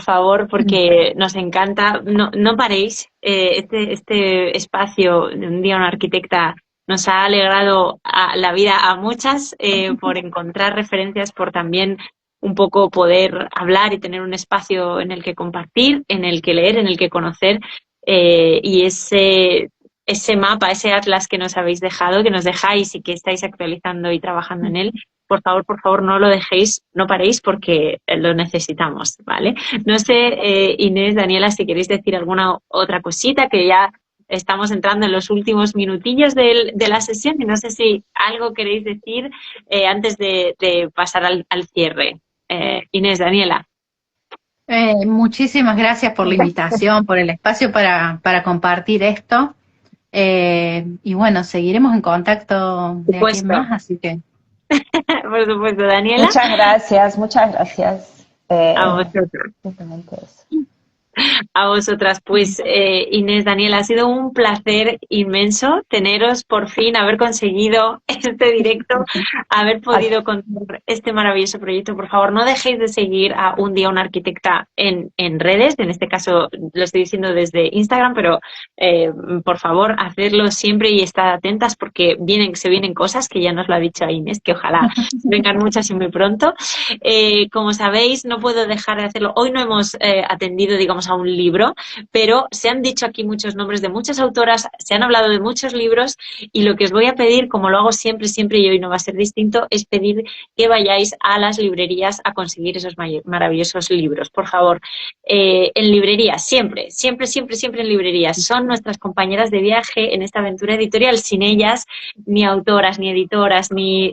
favor, porque nos encanta. No paréis. Este espacio de Un día una arquitecta nos ha alegrado la vida a muchas por encontrar referencias, por también un poco poder hablar y tener un espacio en el que compartir, en el que leer, en el que conocer, y ese mapa, ese atlas que nos habéis dejado, que nos dejáis y que estáis actualizando y trabajando en él, por favor, no lo dejéis, no paréis porque lo necesitamos, ¿vale? No sé, Inés, Daniela, si queréis decir alguna otra cosita, que ya estamos entrando en los últimos minutillos de la sesión y no sé si algo queréis decir antes de pasar al cierre. Inés, Daniela. Muchísimas gracias por la invitación, por el espacio para compartir esto. Y bueno, seguiremos en contacto de aquí en más, así que... Por supuesto, Daniela. Muchas gracias. A vosotros. Simplemente eso. A vosotras, pues Inés, Daniela, ha sido un placer inmenso teneros por fin, haber conseguido este directo, haber podido contar este maravilloso proyecto. Por favor, no dejéis de seguir a Un día una arquitecta en redes, en este caso lo estoy diciendo desde Instagram, pero por favor, hacerlo siempre y estar atentas porque se vienen cosas que ya nos lo ha dicho Inés, que ojalá vengan muchas y muy pronto. Como sabéis, no puedo dejar de hacerlo. Hoy no hemos atendido, digamos, a un libro, pero se han dicho aquí muchos nombres de muchas autoras, se han hablado de muchos libros y lo que os voy a pedir, como lo hago siempre, siempre y hoy no va a ser distinto, es pedir que vayáis a las librerías a conseguir esos maravillosos libros. Por favor, en librerías, siempre, siempre, siempre, siempre en librerías. Son nuestras compañeras de viaje en esta aventura editorial. Sin ellas, ni autoras, ni editoras, ni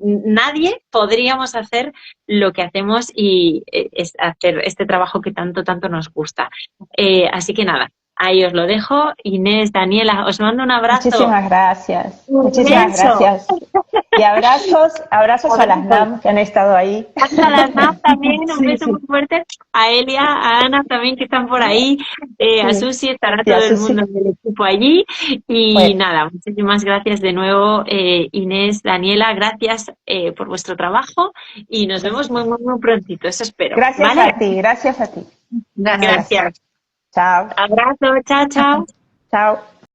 nadie podríamos hacer lo que hacemos y hacer este trabajo que tanto, tanto nos gusta. Así que nada, ahí os lo dejo. Inés, Daniela, os mando un abrazo. Muchísimas gracias. Muchísimas gracias. Y abrazos a las NAM que han estado ahí. A las NAM también, un beso muy fuerte. A Elia, a Ana también que están por ahí. A Susi, estará todo el mundo del equipo allí. Y nada, muchísimas gracias de nuevo, Inés, Daniela, gracias por vuestro trabajo y nos vemos muy, muy, muy prontito, eso espero. Gracias, ¿vale? A ti, gracias a ti. Gracias. Chao. Abrazo, chao, chao. Chao.